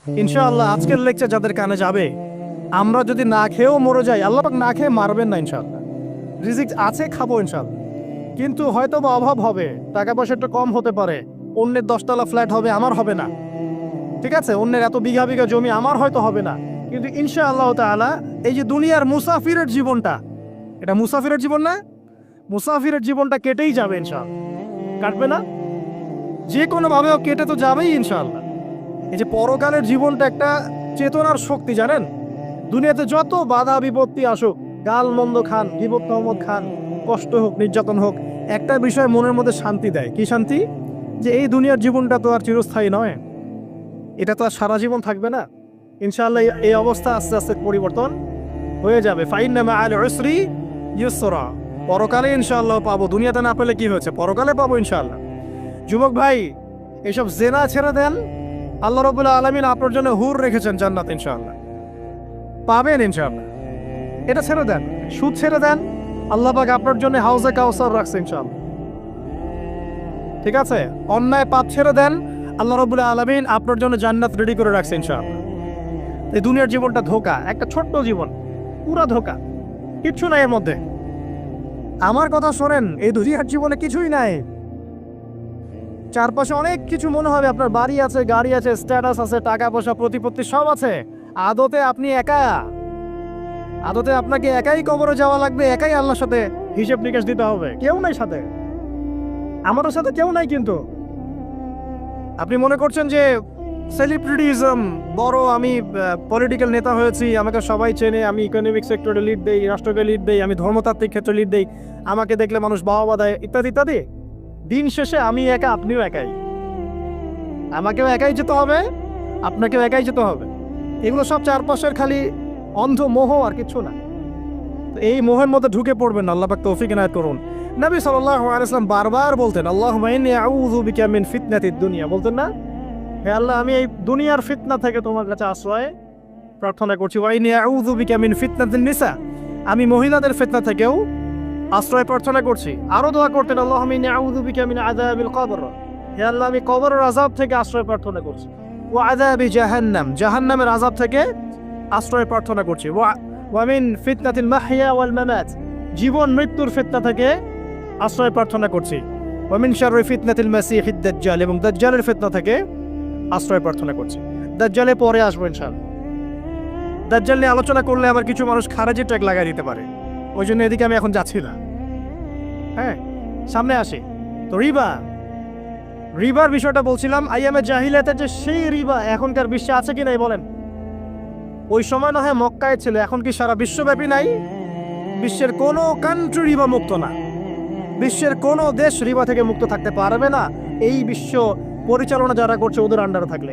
ইনশাআল্লাহ আজকের লেকচার যাদের কানে যাবে, আমরা যদি না খেয়েও মরে যাই, আল্লাহ পাক না খেয়ে মারবেন না ইনশাআল্লাহ। রিজিক আছে, খাবো ইনশাআল্লাহ। কিন্তু হয়তো বা অভাব হবে, টাকা পয়সা একটু কম হতে পারে, অন্যের 10 তলা ফ্ল্যাট হবে, আমার হবে না, ঠিক আছে, অন্যের এত বিঘা বিঘা জমি আমার হয়তো হবে না, কিন্তু ইনশাআল্লাহ তাআলা এই যে দুনিয়ার মুসাফিরের জীবনটা, এটা মুসাফিরের জীবন না? মুসাফিরের জীবনটা কেটেই যাবে ইনশাআল্লাহ। কাটবে না? যে কোনোভাবেও কেটে তো যাবেই ইনশাআল্লাহ। এই যে পরকালের জীবনটা একটা চেতনার শক্তি, জানেন? দুনিয়াতে যত বাধা বিপত্তি আসুক, গাল মন্দ খান, গীবত তহমত খান, কষ্ট হোক, নির্যাতন হোক, একটা বিষয় মনের মধ্যে শান্তি দেয়। কি শান্তি? যে এই দুনিয়ার জীবনটা তো আর চিরস্থায়ী নয়, এটা তো আর সারা জীবন থাকবে না। ইনশাআল্লাহ এই অবস্থা আস্তে আস্তে পরিবর্তন হয়ে যাবে। ফাইন্না মাআল উসরি ইউসরা, পরকালে ইনশাআল্লাহ পাবো। দুনিয়াতে না পেলে কি হয়েছে, পরকালে পাবো ইনশাআল্লাহ। যুবক ভাই, এসব জেনা ছেড়ে দেন, আল্লাহ রাব্বুল আলামিন আপনার জন্য হুর রেখেছেন জান্নাত, ইনশাআল্লাহ পাবেন ইনশাআল্লাহ। এটা ছেড়ে দেন, সুদ ছেড়ে দেন, আল্লাহ পাক আপনার জন্য হাউজে কাউসার রাখছে ইনশাআল্লাহ, ঠিক আছে? অন্যায় পাপ ছেড়ে দেন, আল্লাহ রাব্বুল আলামিন আপনার জন্য জান্নাত রেডি করে রাখছে ইনশাআল্লাহ। এই দুনিয়ার জীবনটা ধোঁকা, একটা ছোট্ট জীবন, পুরা ধোঁকা, কিচ্ছু নাই এর মধ্যে। আমার কথা শোনেন, এই দুনিয়ার জীবনে কিছুই নাই। চারপাশে অনেক কিছু মনে হবে, আপনার বাড়ি আছে, গাড়ি আছে, স্ট্যাটাস আছে, টাকা পয়সা, প্রতিপত্তি সব আছে। আদতে আপনি একা, আদতে আপনাকে একাই কবরে যাওয়া লাগবে, একাই আল্লাহর সাথে হিসেব নিকেশ দিতে হবে। কেউ নাই সাথে, আমারও সাথে কেউ নাই। কিন্তু আপনি মনে করছেন যে সেলিব্রিটিজম বড়, আমি পলিটিক্যাল নেতা হয়েছি, আমাকে সবাই চেনে, আমি ইকোনমিক সেক্টরে লিড দেই, রাষ্ট্রকে লিড দেই, আমি ধর্মতাত্ত্বিক ক্ষেত্রে লিড দেই, আমাকে দেখলে মানুষ বাহবা দেয়, ইত্যাদি ইত্যাদি। দিন শেষে আমি একা, আপনিও একাই, আমাকেও একাই যেতে হবে, আপনাকেও একাই যেতে হবে। এগুলো সব চারপাশের খালি অন্ধ মোহ, আর কিছু না। তো এই মোহের মধ্যে ঢুকে পড়বেন না, আল্লাহ পাক তৌফিক ইনায়েত করুন। নবী সাল্লাল্লাহু আলাইহি ওয়াসাল্লাম বারবার বলতেন, আল্লাহুম্মা ইন্নী আউযু বিকা মিন ফিতনাতিদ দুনিয়া, বলতেন না? হে আল্লাহ, আমি এই দুনিয়ার ফিতনা থেকে তোমার কাছে আশ্রয় প্রার্থনা করছি। ওয়া ইন্নী আউযু বিকা মিন ফিতনাতিন নিসা, আমি মহিলাদের ফিতনা থেকেও আশ্রয় প্রার্থনা করছি। আরো দোয়া করতেন, আল্লাহুম্মা ইন্নী আউযু বিকা মিন আযাবিল কবর, হে আল্লাহ, আমি কবরের আযাব থেকে আশ্রয় প্রার্থনা করছি। ওয়া আযাবি জাহান্নাম, জাহান্নামের আযাব থেকে আশ্রয় প্রার্থনা করছি। ওয়া মিন ফিতনাতিল মাহইয়া ওয়াল মামাত, জীবন মৃত্যুর ফিতনা থেকে আশ্রয় প্রার্থনা করছি। ওয়া মিন শাররি ফিতনাতিল মাসিহিদ দাজ্জাল, এবং দাজ্জালের ফিতনা থেকে আশ্রয় প্রার্থনা করছি। দাজ্জালে পরে আসবো ইনশাআল্লাহ। দাজ্জাল নিয়ে আলোচনা করলে আবার কিছু মানুষ খারাজি ট্যাগ লাগাই দিতে পারে, ওই জন্য এদিকে আমি এখন যাচ্ছি না। হ্যাঁ, সামনে আসি। তো রিবার বিষয়টা বলছিলাম। আইয়ামে জাহিলিয়াতের যে সেই রিবা এখনকার বিশ্বে আছে কি নাই বলেন? ওই সময় না হয় মক্কায় ছিল, এখন কি সারা বিশ্বব্যাপী নাই? বিশ্বের কোনো কান্ট্রি রিবা মুক্ত না, বিশ্বের কোনো দেশ রিবা থেকে মুক্ত থাকতে পারবে না, এই বিশ্ব পরিচালনা যারা করছে ওদের আন্ডারে থাকলে।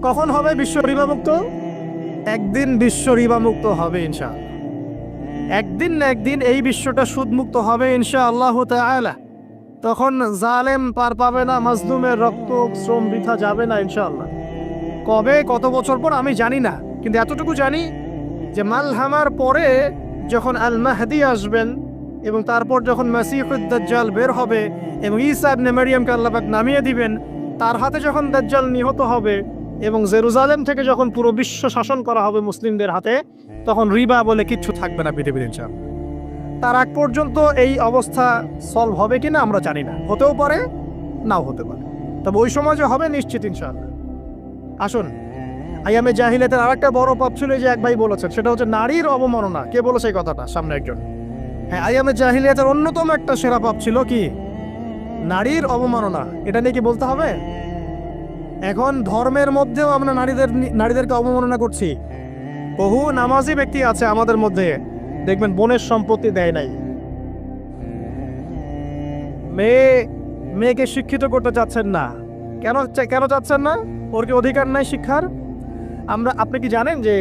কখন হবে বিশ্ব রিবা মুক্ত? একদিন বিশ্ব রিবা মুক্ত হবে ইনশাআল্লাহ, একদিন না একদিন এই বিশ্বটা সুদমুক্ত হবে ইনশাআল্লাহ তাআলা। তখন জালেম পার পাবে না, মাজলুমের রক্ত শ্রম বৃথা যাবে না ইনশাআল্লাহ। কবে, কত বছর পর আমি জানি না, কিন্তু এতটুকু জানি যে মালহামার পরে যখন আল মাহদি আসবেন, এবং তারপর যখন মাসিহুদ দাজ্জাল বের হবে, এবং ঈসা ইবনে মারইয়ামকে আল্লাহ পাক নামিয়ে দিবেন, তার হাতে যখন দাজ্জাল নিহত হবে, এবং জেরুজালেম থেকে যখন পুরো বিশ্ব শাসন করা হবে মুসলিমদের হাতে, তখন রিবা বলে কিচ্ছু থাকবে না পৃথিবীর ইনশাআল্লাহ। তার আগ পর্যন্ত এই অবস্থা সলভ হবে কিনা আমরা জানি না, হতেও পারে, নাও হতে পারে, তবে ওই সময় যে হবে নিশ্চিত ইনশাআল্লাহ। আসুন, আইয়ামে জাহিলিয়াতের আরেকটা বড় পাপ ছিল, যে এক ভাই বলেছেন, সেটা হচ্ছে নারীর অবমাননা। কে বলেছে এই কথাটা? সামনে একজন। হ্যাঁ, আইয়ামে জাহিলিয়াতের অন্যতম একটা সেরা পাপ ছিল কি? নারীর অবমাননা। এটা নিয়ে কি বলতে হবে? এখন ধর্মের মধ্যেও আমরা নারীদেরকে অবমাননা করছি। বহু নামাজি ব্যক্তি আছে আমাদের মধ্যে, দেখবেন বোনের সম্পত্তি দেয় নাই, মেয়েকে শিক্ষিত করতে চাচ্ছেন না। কেন চাচ্ছেন না? ওর কি অধিকার নাই শিক্ষার? আপনি কি জানেন যে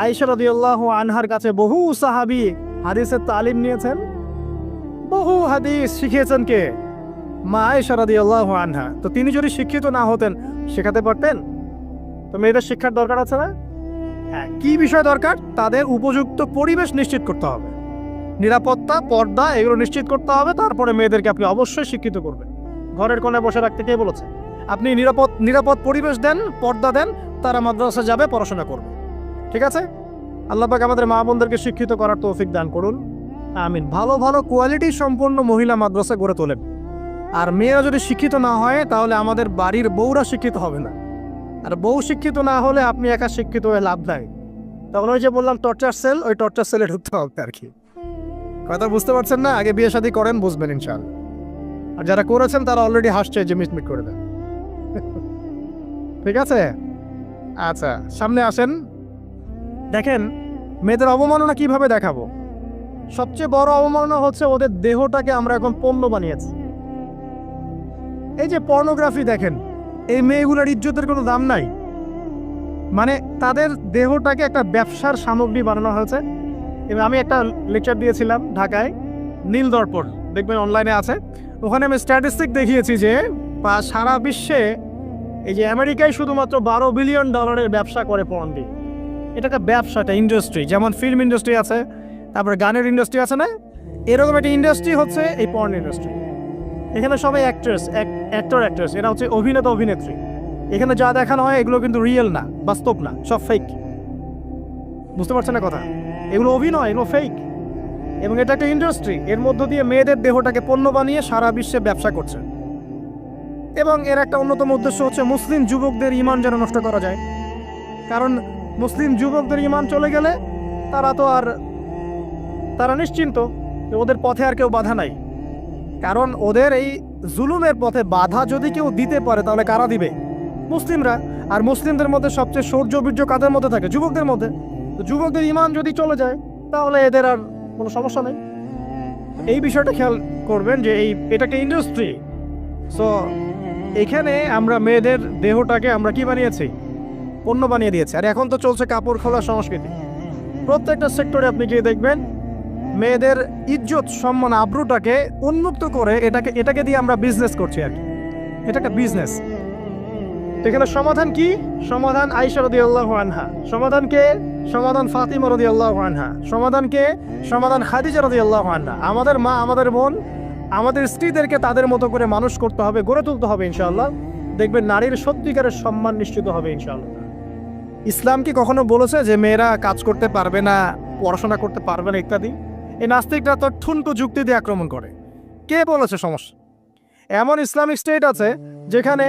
আয়েশা রাদিয়াল্লাহু আনহার কাছে বহু সাহাবী হাদিসের তালিম নিয়েছেন, বহু হাদিস শিখিয়েছেন কে? মা আয়েশা রাদিয়াল্লাহু আনহা। তো তিনি যদি শিক্ষিত না হতেন, শেখাতে পারতেন? তো মেয়েদের শিক্ষার দরকার আছে না? হ্যাঁ, কি বিষয় দরকার? তাদের উপযুক্ত পরিবেশ নিশ্চিত করতে হবে, নিরাপত্তা, পর্দা, এগুলো নিশ্চিত করতে হবে। তারপরে মেয়েদেরকে আপনি অবশ্যই শিক্ষিত করবেন। ঘরের কোণে বসে রাখতে কে বলেছে? আপনি নিরাপদ পরিবেশ দেন, পর্দা দেন, তারা মাদ্রাসা যাবে, পড়াশোনা করবে। ঠিক আছে? আল্লাহ পাক আমাদের মা বোনদেরকে শিক্ষিত করার তৌফিক দান করুন, আমিন। ভালো ভালো কোয়ালিটি সম্পন্ন মহিলা মাদ্রাসা গড়ে তোলেন। আর মেয়েরা যদি শিক্ষিত না হয় তাহলে আমাদের বাড়ির বউরা শিক্ষিত হবে না। আর বউ শিক্ষিত না হলে আপনি একা শিক্ষিত হয়ে লাভ নাই। তখন ওই যে বললাম টর্চার সেল, ওই টর্চার সেলে ঢুকতে হবে আর কি। কথা বুঝতে পারছেন না? আগে বিয়ে শাদী করেন, বুঝবেন ইনশাআল্লাহ। আর যারা করেছেন তারা অলরেডি হাসছে যে মিটমিট করে দেন। ঠিক আছে? আচ্ছা, সামনে আসেন। দেখেন মেয়েদের অবমাননা কিভাবে দেখাবো। সবচেয়ে বড় অবমাননা হচ্ছে ওদের দেহটাকে আমরা এখন পণ্য বানিয়েছি। এই যে পর্নোগ্রাফি দেখেন, এই মেয়েগুলোর ইজ্জতের কোনো দাম নাই। মানে তাদের দেহটাকে একটা ব্যবসার সামগ্রী বানানো হয়েছে। এবং আমি একটা লেকচার দিয়েছিলাম ঢাকায়, নীল দর্পণ, দেখবেন অনলাইনে আছে। ওখানে আমি স্ট্যাটিস্টিক দেখিয়েছি যে সারা বিশ্বে এই যে আমেরিকায় শুধুমাত্র $12 বিলিয়ন ব্যবসা করে পর্ন দিয়ে। এটা একটা ব্যবসা, একটা ইন্ডাস্ট্রি। যেমন ফিল্ম ইন্ডাস্ট্রি আছে, তারপরে গানের ইন্ডাস্ট্রি আছে না, এরকম একটা ইন্ডাস্ট্রি হচ্ছে এই পর্ন ইন্ডাস্ট্রি। এখানে সবাই অ্যাক্ট্রেস, এরা হচ্ছে অভিনেতা অভিনেত্রী। এখানে যা দেখানো হয় এগুলো কিন্তু রিয়েল না, বাস্তব না, সব ফেক। বুঝতে পারছেন না কথা? এগুলো অভিনয়, এগুলো ফেক। এবং এটা একটা ইন্ডাস্ট্রি, এর মধ্য দিয়ে মেয়েদের দেহটাকে পণ্য বানিয়ে সারা বিশ্বে ব্যবসা করছে। এবং এর একটা অন্যতম উদ্দেশ্য হচ্ছে মুসলিম যুবকদের ঈমান যেন নষ্ট করা যায়। কারণ মুসলিম যুবকদের ঈমান চলে গেলে তারা নিশ্চিন্ত, ওদের পথে আর কেউ বাধা নাই। কারণ ওদের এই জুলুমের পথে বাধা যদি কেউ দিতে পারে তাহলে কারা দিবে? মুসলিমরা। আর মুসলিমদের মধ্যে সবচেয়ে শৌর্য বীর্য কাদের মধ্যে থাকে? যুবকদের মধ্যে। তো যুবকদের ঈমান যদি চলে যায় তাহলে এদের আর কোনো সমস্যা নেই। এই বিষয়টা খেয়াল করবেন যে এটা একটা ইন্ডাস্ট্রি। সো এখানে আমরা মেয়েদের দেহটাকে আমরা কি বানিয়েছি? পণ্য বানিয়ে দিয়েছি। আর এখন তো চলছে কাপড় খোলা সংস্কৃতি। প্রত্যেকটা সেক্টরে আপনি গিয়ে দেখবেন মেয়েদের ইজ্জত, সম্মান, আব্রুটাকে উন্মুক্ত করে এটাকে দিয়ে আমরা বিজনেস করছি আর কি। এটা একটা বিজনেস। এখানে সমাধান কি? সমাধান আয়েশা রাদিয়াল্লাহু আনহা। সমাধান কে? সমাধান ফাতিমা রাদিয়াল্লাহু আনহা। সমাধান কে? সমাধান খাদিজা রাদিয়াল্লাহু আনহা। আমাদের মা, আমাদের বোন, আমাদের স্ত্রীদেরকে তাদের মতো করে মানুষ করতে হবে, গড়ে তুলতে হবে ইনশাআল্লাহ। দেখবেন নারীর সত্যিকারের সম্মান নিশ্চিত হবে ইনশাআল্লাহ। ইসলাম কি কখনো বলেছে যে মেয়েরা কাজ করতে পারবে না, পড়াশোনা করতে পারবে না ইত্যাদি? এই নাস্তিকরা তো ঠুনকো যুক্তি দিয়ে আক্রমণ করে। কে বলেছে? সমস্যা এমন ইসলামিক স্টেট আছে যেখানে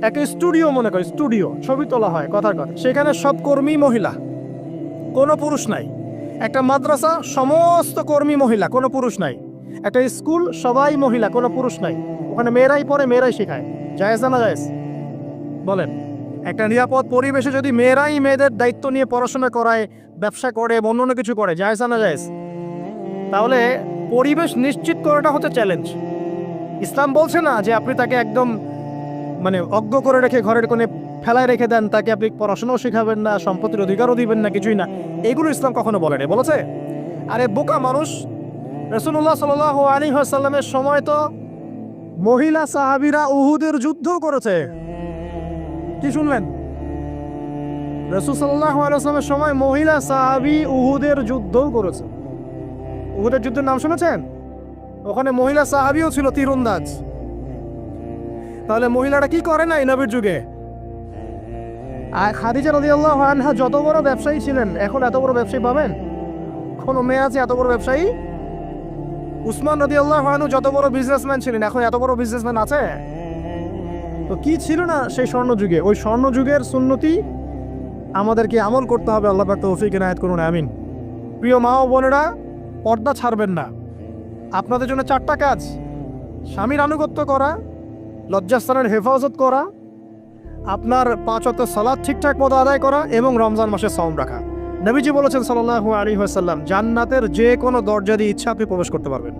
একটা স্টুডিও, মনে করে স্টুডিও, ছবি তোলা হয়, কথার কথা, সেখানে সব কর্মী মহিলা, কোনো পুরুষ নাই। একটা মাদ্রাসা, সমস্ত কর্মী মহিলা, কোনো পুরুষ নাই। একটা স্কুল, সবাই মহিলা, কোনো পুরুষ নাই। ওখানে মেয়েরাই পড়ে, মেয়েরাই শেখায়। জায়েজ না জায়েজ বলেন? একটা নিরাপদ পরিবেশে যদি মেয়েরাই মেয়েদের দায়িত্ব নিয়ে পড়াশোনা করায়, ব্যবসা করে, অন্য কিছু করে, জায়েজ না জায়েজ? তাহলে পরিবেশ নিশ্চিত করাটা হচ্ছে চ্যালেঞ্জ। ইসলাম বলছে না যে আপনি তাকে একদম অজ্ঞ করে রেখে ঘরের কোণে ফেলায় রেখে দেন, তাকে আপনি পড়াশোনাও শেখাবেন না, সম্পত্তির অধিকারও দিবেন না, কিছুই না। এগুলো ইসলাম কখনো বলেনি। বলেছে? আরে বোকা মানুষ! রাসূলুল্লাহ সাল্লাল্লাহু আলাইহি ওয়াসাল্লামের সময় তো মহিলা সাহাবীরা উহুদের যুদ্ধ করেছে। কি শুনলেন? রাসূল সাল্লাল্লাহু আলাইহি ওয়াসাল্লামের সময় মহিলা সাহাবী উহুদের যুদ্ধও করেছে। উহুদের যুদ্ধের নাম শুনেছেন? ওখানে মহিলা সাহাবীও ছিল, তীরন্দাজ। তাহলে মহিলারা কি করে নাই নবীর যুগে? আর খাদিজা রাদিয়াল্লাহু আনহা যত বড় ব্যবসায়ী ছিলেন, এখন এত বড় ব্যবসায়ী পাবেন? কোনো মেয়ে আছে এত বড় ব্যবসায়ী? উসমান রাদিয়াল্লাহু আনহু যত বড় বিজনেসম্যান ছিলেন, এখন এত বড় বিজনেসম্যান আছে? তো কি ছিল না সেই স্বর্ণযুগে? ওই স্বর্ণযুগের সুন্নতি আমাদেরকে আমল করতে হবে। আল্লাহ পাক তৌফিক ইনায়াত করুন, আমিন। প্রিয় মা ও বোনেরা, পর্দা ছাড়বেন না। আপনাদের জন্য 4টা কাজ: স্বামীর আনুগত্য করা, লজ্জাস্থানের হেফাজত করা, আপনার 5 ওয়াক্ত সালাত ঠিকঠাক মতো আদায় করা এবং রমজান মাসে সাওম রাখা। নবীজি বলেছেন সাল্লাল্লাহু আলাইহি ওয়াসাল্লাম, জান্নাতের যে কোনো দরজা দিয়ে ইচ্ছা আপনি প্রবেশ করতে পারবেন।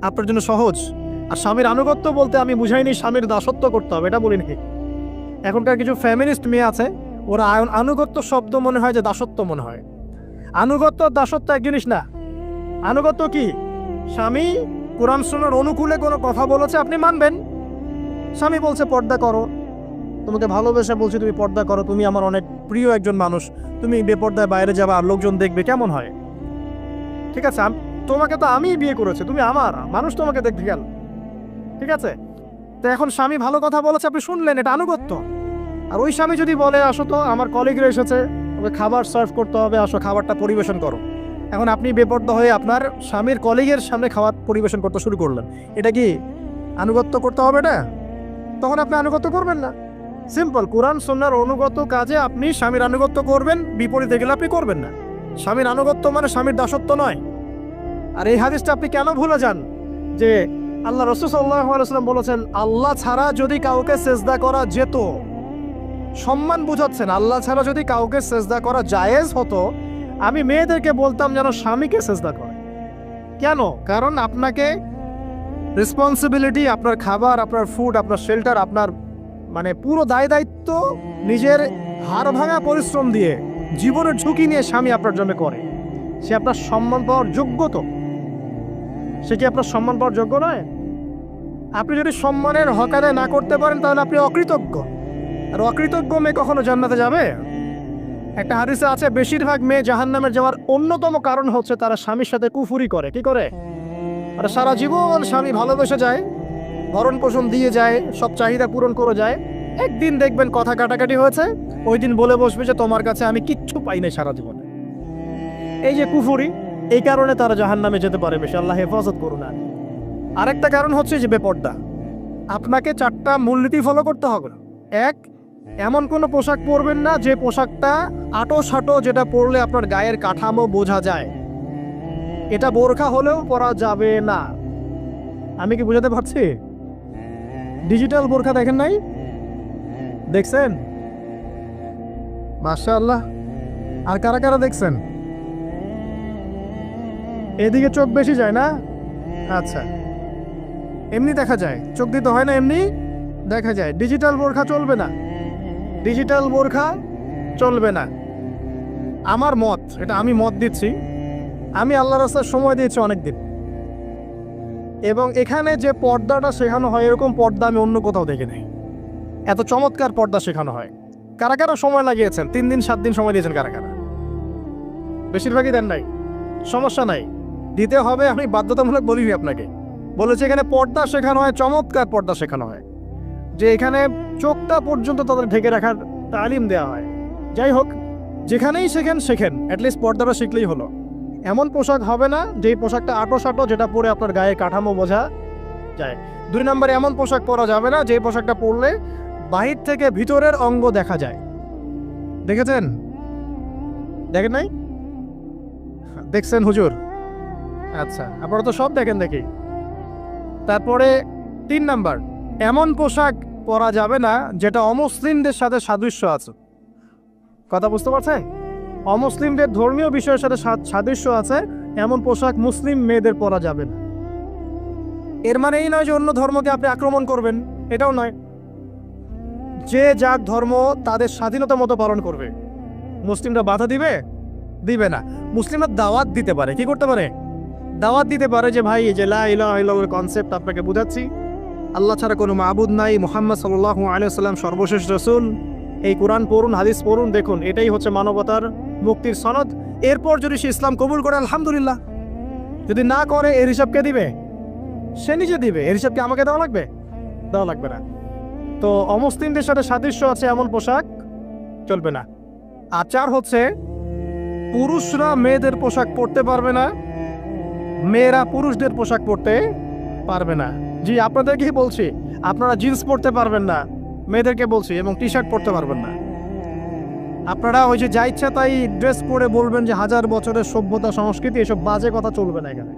আপনার জন্য সহজ। আর স্বামীর আনুগত্য বলতে আমি বুঝাইনি স্বামীর দাসত্ব করতে হবে, এটা বলিনি। এখনকার কিছু ফ্যামিনিস্ট মেয়ে আছে, ওরা আনুগত্য শব্দ মনে হয় যে দাসত্ব মনে হয়। আনুগত্য দাসত্ব এক জিনিস না। আনুগত্য কি? স্বামী কোরআন সুন্নাহর অনুকূলে কোনো কথা বলেছে, আপনি মানবেন। স্বামী বলছে পর্দা করো, তোমাকে ভালোবেসে বলছি তুমি পর্দা করো, তুমি আমার অনেক প্রিয় একজন মানুষ, তুমি বেপর্দায় বাইরে যাবা আর লোকজন দেখবে, কেমন হয়? ঠিক আছে, তোমাকে তো আমি বিয়ে করেছি, তুমি আমার, মানুষ তোমাকে দেখবে কেন? ঠিক আছে? তো এখন স্বামী ভালো কথা বলেছে, আপনি শুনলেন, এটা আনুগত্য। আর ওই স্বামী যদি বলে আসো তো আমার কলিগরা এসেছে, ওকে খাবার সার্ভ করতে হবে, আসো খাবারটা পরিবেশন করো, এখন আপনি বেপরোয়া হয়ে আপনার স্বামীর কলিগের সামনে খাবার পরিবেশন করতে শুরু করলেন, এটা কি আনুগত্য করতে হবে না? তখন আপনি আনুগত্য করবেন না। সিম্পল, কোরআন সুন্নাহর অনুগত কাজে আপনি স্বামীর আনুগত্য করবেন, বিপরীতে গেলে আপনি করবেন না। স্বামীর আনুগত্য মানে স্বামীর দাসত্ব নয়। আর এই হাদিসটা আপনি কেন ভুলে যান যে আল্লাহ রাসূল সাল্লাল্লাহু আলাইহি ওয়াসাল্লাম বলেছেন আল্লাহ ছাড়া যদি কাউকে সেজদা করা যেত, সম্মান বুঝাচ্ছেন, আল্লাহ ছাড়া যদি কাউকে সেজদা করা জায়েজ হতো, আমি মেয়েদেরকে বলতাম যেন স্বামীকে সেজদা করে। কেন? কারণ আপনাকে রেসপন্সিবিলিটি, আপনার খাবার, আপনার ফুড, আপনার শেল্টার, আপনার মানে পুরো দায় দায়িত্ব নিজের হাড় ভাঙা পরিশ্রম দিয়ে, জীবনের ঝুঁকি নিয়ে স্বামী আপনার জন্য করে। সে আপনার সম্মান পাওয়ার যোগ্য তো? সে কি আপনার সম্মান পাওয়ার যোগ্য নয়? আপনি যদি সম্মানের হক আদায় না করতে পারেন তাহলে আপনি অকৃতজ্ঞ। আর অকৃতজ্ঞ মেয়ে কখনো জান্নাতে যাবে? একটা হাদিসে আছে বেশিরভাগ মেয়ে জাহান্নামে যাওয়ার অন্যতম কারণ হচ্ছে তারা স্বামীর সাথে কুফুরি করে। কি করে? আর সারা জীবন স্বামী ভালোবেসে যায়, ভরণ পোষণ দিয়ে যায়, সব চাহিদা পূরণ করে যায়, একদিন দেখবেন কথা কাটাকাটি হয়েছে, ওই দিন বলে বসবে যে তোমার কাছে আমি কিচ্ছু পাই নাই সারা জীবনে। এই যে কুফুরি, এই কারণে তারা জাহান্নামে যেতে পারে বেশি। আল্লাহ হেফাজত করুন। আরেকটা কারণ হচ্ছে যে বেপর্দা। আপনাকে 4টা মূলনীতি ফলো করতে হবে। 1, এমন কোনো পোশাক পরবেন না যে পোশাকটা আটো সাটো, যেটা পরলে আপনার গায়ের কাঠামো বোঝা যায়। এটা বোরখা হলেও পরা যাবে না। আমি কি বুঝাতে পারছি? ডিজিটাল বোরখা দেখেন নাই? দেখছেন? মাশাআল্লাহ। আর কারা কারা দেখছেন? এদিকে চোখ বেশি যায় না? আচ্ছা, এমনি দেখা যায়, চোখ দিতে হয় না, এমনি দেখা যায়। ডিজিটাল বোরখা চলবে না, ডিজিটাল বোরখা চলবে না। আমার মত, এটা আমি মত দিচ্ছি, আমি আল্লাহর রাস্তায় সময় দিয়েছি অনেক দিন, এবং এখানে যে পর্দাটা শেখানো হয় এরকম পর্দা আমি অন্য কোথাও দেখি নাই। এত চমৎকার পর্দা শেখানো হয়। কারা কারা সময় লাগিয়েছেন? 3 দিন 7 দিন সময় দিয়েছেন কারা কারা? বেশিরভাগই দেন নাই। সমস্যা নাই, দিতে হবে। আমি বাধ্যতামূলক বলিনি আপনাকে, বলেছি এখানে পর্দা শেখানো হয়, চমৎকার পর্দা শেখানো হয়, যে এখানে চোখটা পর্যন্ত তাদের ঢেকে রাখার তালিম দেওয়া হয়। যাই হোক, যেখানেই শেখেন অ্যাটলিস্ট পর্দাটা শিখলেই হলো। এমন পোশাক হবে না যেই পোশাকটা আটো সাটো, যেটা পরে আপনার গায়ে কাঠামো বোঝা যায়। 2 নম্বরে এমন পোশাক পরা যাবে না যেই পোশাকটা পরলে বাহির থেকে ভিতরের অঙ্গ দেখা যায়। দেখেছেন? দেখেন নাই? দেখছেন হুজুর? আচ্ছা, আপনারা তো সব দেখেন দেখি। তারপরে 3 নাম্বার, এমন পোশাক পরা যাবে না যেটা অমুসলিমদের সাথে সাদৃশ্য আছে। কথা বুঝতে পারছেন? অমুসলিমদের ধর্মীয় বিষয়ের সাথে সাদৃশ্য আছে এমন পোশাক মুসলিম মেয়েদের পরা যাবে না। এর মানে এই নয় যে অন্য ধর্মকে আপনি আক্রমণ করবেন, এটাও নয়। যে যার ধর্ম তাদের স্বাধীনতা মতো পালন করবে। মুসলিমরা বাধা দিবে? দিবে না। মুসলিমরা দাওয়াত দিতে পারে। কি করতে পারে? দাওয়াত দিতে পারে যে ভাই, যে লা ইলাহা ইল্লাল্লাহর কনসেপ্ট আপনাকে বুঝাচ্ছি, আল্লাহ ছাড়া কোনো মাবুদ নাই, মুহাম্মদ সাল্লাল্লাহু আলাইহি ওয়াসাল্লাম সর্বশেষ রাসূল, এই কোরআন পড়ুন, হাদিস পড়ুন, দেখুন এটাই হচ্ছে মানবতার মুক্তির সনদ। এরপর যদি সে ইসলাম কবুল করে আলহামদুলিল্লাহ, যদি না করে এর হিসাব কে দিবে? সে নিজে দিবে। এর হিসাব কি আমাকে দেওয়া লাগবে? দেওয়া লাগবে না। তো অমুসলিমদের সাথে সাদৃশ্য আছে এমন পোশাক চলবে না। আচার হচ্ছে পুরুষরা মেয়েদের পোশাক পরতে পারবে না, মেয়েরা পুরুষদের পোশাক পরতে পারবে না। জি, আপনাদেরকেই বলছি, আপনারা জিন্স পরতে পারবেন না, মেয়েদেরকে বলছি, এবং টি শার্ট পরতে পারবেন না। আপনারা ওই যে যা ইচ্ছা তাই ড্রেস পরে বলবেন যে 1000 বছরের সভ্যতা সংস্কৃতি, এসব বাজে কথা চলবে না এখানে।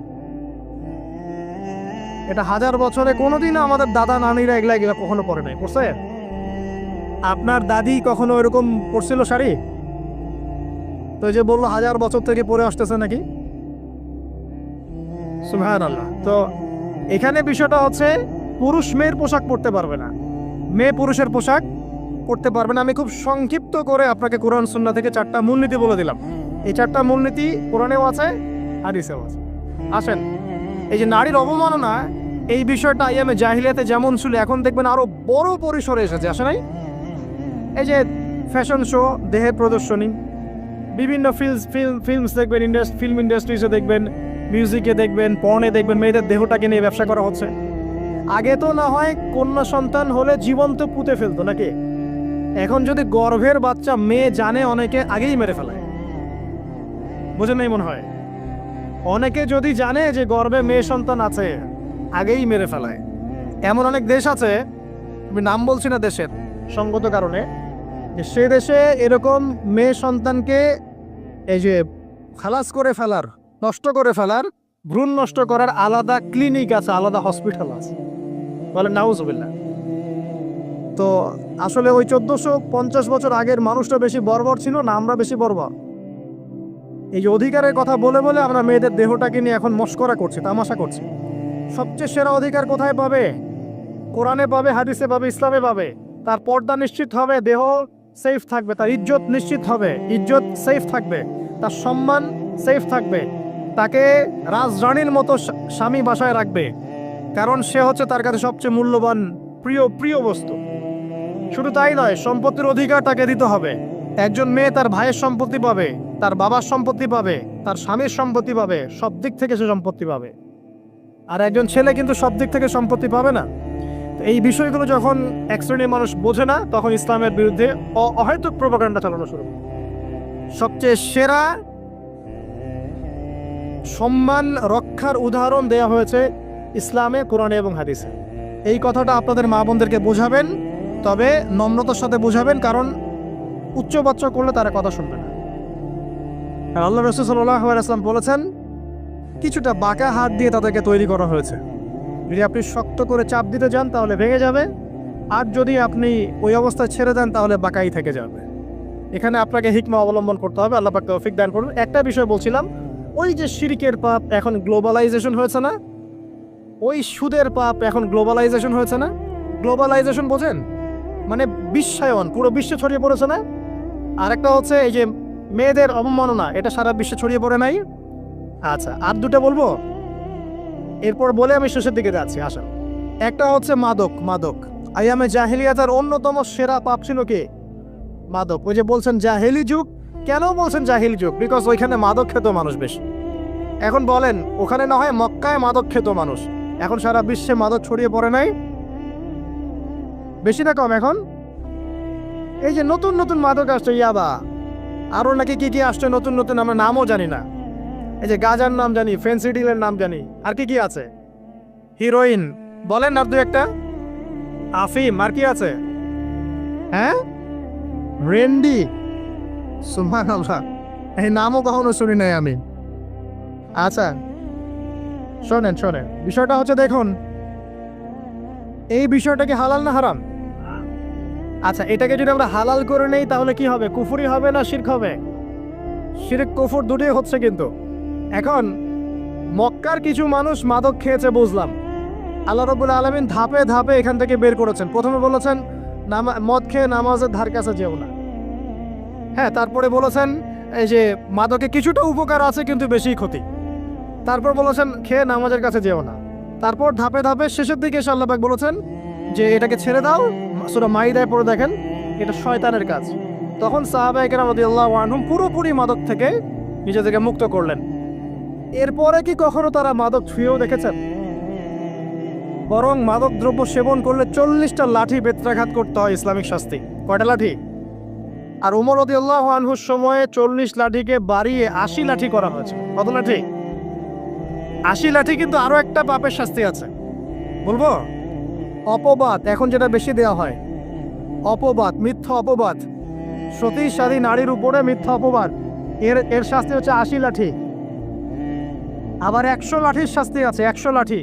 এটা 1000 বছরে কোনোদিনও আমাদের দাদা নানিরা এগুলা কখনো পরে নাই। পড়ছে? আপনার দাদি কখনো এরকম পরছিল শাড়ি? তো যে বললো 1000 বছর থেকে পরে আসতেছে নাকি? সুবহানাল্লাহ। তো এখানে বিষয়টা হচ্ছে পুরুষ মেয়ের পোশাক পরতে পারবে না, মেয়ে পুরুষের পোশাক পরতে পারবে না। আমি খুব সংক্ষিপ্ত করে আপনাকে কোরআন সুন্নাহ থেকে 4টা মূলনীতি বলে দিলাম। এই 4টা মূলনীতি কোরআনেও আছে, হাদিসেও আছে। আসেন, এই যে নারীর অবমাননা, এই বিষয়টা আইয়ামে জাহিলিয়াতে যেমন ছিল, এখন দেখবেন আরো বড় পরিসরে এসেছে। আসে নাই? এই যে ফ্যাশন শো, দেহের প্রদর্শনী, বিভিন্ন ফিল্মস দেখবেন, ফিল্ম ইন্ডাস্ট্রিজে দেখবেন, মিউজিকে দেখবেন, পর্নে দেখবেন, মেয়েদের দেহটাকে নিয়ে ব্যবসা করা হচ্ছে। আগে তো না হয় কন্যা সন্তান হলে জীবন্ত পুঁতে ফেলতো নাকি, এখন যদি গর্ভের বাচ্চা মেয়ে জানে অনেকে আগেই মেরে ফেলায়। বুঝেন নাই মনে হয়, অনেকে যদি জানে যে গর্ভে মেয়ে সন্তান আছে আগেই মেরে ফেলায়। এমন অনেক দেশ আছে, আমি নাম বলছি না দেশের সঙ্গত কারণে, যে সে দেশে এরকম মেয়ে সন্তানকে এই যে খালাস করে ফেলার, নষ্ট করে ফেলার, ভ্রূণ নষ্ট করার আলাদা ক্লিনিক আছে, আলাদা হসপিটাল আছে। বলে নাউজুবিল্লাহ। তো আসলে ওই 1450 বছর আগের মানুষটা বেশি বর্বর ছিল না আমরা বেশি বর্বর? এই যে অধিকারের কথা বলে বলে আমরা মেয়েদের দেহটাকে নিয়ে এখন মস্করা করছি, তামাশা করছি। সবচেয়ে সেরা অধিকার কোথায় পাবে? কোরআনে পাবে, হাদিসে পাবে, ইসলামে পাবে। তার পর্দা নিশ্চিত হবে, দেহ সেফ থাকবে, তার ইজ্জত নিশ্চিত হবে, ইজ্জত সেফ থাকবে, তার সম্মান সেফ থাকবে, তাকে রাজরানীর মতো স্বামী বাসায় রাখবে, কারণ সে হচ্ছে তার কাছে সবচেয়ে মূল্যবান প্রিয় বস্তু। শুধু তাই নয়, সম্পত্তির অধিকার তাকে দিতে হবে। একজন মেয়ে তার ভাইয়ের সম্পত্তি পাবে, তার বাবার সম্পত্তি পাবে, তার স্বামীর সম্পত্তি পাবে, সব দিক থেকে সে সম্পত্তি পাবে। আর একজন ছেলে কিন্তু সব দিক থেকে সম্পত্তি পাবে না। এই বিষয়গুলো যখন এক শ্রেণীর মানুষ বোঝে না, তখন ইসলামের বিরুদ্ধে অহেতুক প্রোপাগান্ডা চালানো শুরু করে। সবচেয়ে সেরা সম্মান রক্ষার উদাহরণ দেয়া হয়েছে ইসলামে, কোরআনে এবং হাদিসে। এই কথাটা আপনাদের মা বোনদেরকে বোঝাবেন, তবে নম্রতার সাথে বোঝাবেন, কারণ উচ্চবাচ্য করলে তারা কথা শুনবে না। আর আল্লাহ রাসূল সাল্লাল্লাহু আলাইহি ওয়াসাল্লাম বলেছেন, কিছুটা বাঁকা হাত দিয়ে তাদেরকে তৈরি করা হয়েছে। যদি আপনি শক্ত করে চাপ দিতে যান তাহলে ভেঙে যাবে, আর যদি আপনি ওই অবস্থায় ছেড়ে দেন তাহলে বাঁকাই থেকে যাবে। এখানে আপনাকে হিকমা অবলম্বন করতে হবে। আল্লাহ পাক তৌফিক দান করুন। একটা বিষয় বলছিলাম, ওই যে শিরকের পাপ এখন গ্লোবালাইজেশন হয়েছে না, ওই সুদের পাপ এখন গ্লোবালাইজেশন হয়েছে না। গ্লোবালাইজেশন বোঝেন? মানে বিশ্বায়ন, পুরো বিশ্বে ছড়িয়ে পড়েছে না। আর একটা হচ্ছে এই যে মেয়েদের অবমাননা, এটা সারা বিশ্বে ছড়িয়ে পড়ে নাই? আচ্ছা, আর দুটো বলবো, এরপর বলে আমি শেষের দিকে যাচ্ছি। আসেন, একটা হচ্ছে মাদক। আইয়ামে জাহেলিয়াতের অন্যতম সেরা পাপ ছিল কি? মাদক। ওই যে বলছেন জাহেলি যুগ, কেন বলছেন জাহেলি যুগ? বিকজ ওইখানে মাদক খেত মানুষ বেশি। এখন বলেন, ওখানে না হয় মক্কায় মাদক খেত মানুষ, এখন সারা বিশ্বে মাদক ছড়িয়ে পড়ে নাই? বেশি না কম? এখন এই যে নতুন নতুন মাদক আসছে, ইয়াবা, আরও নাকি কি আসছে নতুন নতুন, আমরা নামও জানি না। এই যে গাজার নাম জানি, ফেন্সিডিলের নাম জানি, আর কি আছে, হিরোইন বলেন, আর দু একটা, আফিম, আর কি আছে? হ্যাঁ, রেন্ডি, সুবহানাল্লাহ, এই নামও কখনো শুনি নাই আমি। আচ্ছা শোনেন, বিষয়টা হচ্ছে, দেখুন এই বিষয়টা কি হালাল না হারাম? আচ্ছা, এটাকে যদি আমরা হালাল করে নেই তাহলে কি হবে? কুফরি হবে না শিরক হবে? শিরক কুফর দুটোই হচ্ছে। কিন্তু এখন মক্কার কিছু মানুষ মাদক খেয়েছে বুঝলাম, আল্লাহ রাব্বুল আলামিন ধাপে ধাপে এখান থেকে বের করেছেন। প্রথমে বলেছেন মদ খেয়ে নামাজের ধার কাছে যেও না। হ্যাঁ, তারপরে বলেছেন এই যে মাদকে কিছুটা উপকার আছে কিন্তু বেশি ক্ষতি। তারপর বলেছেন খেয়ে নামাজের কাছে যেও না। তারপর ধাপে ধাপে শেষের দিকে এসে আল্লাহ পাক বলেছেন যে এটাকে ছেড়ে দাও। সূরা মাইদায় পড়ে দেখেন, এটা শয়তানের কাজ। তখন সাহাবায়ে কেরাম রাদিয়াল্লাহু আনহুম পুরোপুরি মাদক থেকে নিজেদেরকে মুক্ত করলেন। এরপরে কি কখনো তারা মাদক ছুঁয়েও দেখেছেন? বরং মাদক দ্রব্য সেবন করলে 40টা লাঠি বেত্রাঘাত করতে হয়, ইসলামিক শাস্তি। কয়টা লাঠি? আর ওমর রাদিয়াল্লাহু আনহুর সময়ে 40 লাঠিকে বাড়িয়ে 80 লাঠি করা হয়েছে। কত লাঠি? 80 লাঠি। কিন্তু আরো একটা পাপের শাস্তি আছে, বলবো? অপবাদ, এখন যেটা বেশি দেওয়া হয়, অপবাদ, মিথ্যা অপবাদ, সতীসাধী নারীর উপরে মিথ্যা অপবাদ, এর শাস্তি হচ্ছে 80 লাঠি। আবার 100 লাঠির শাস্তি আছে, 100 লাঠি।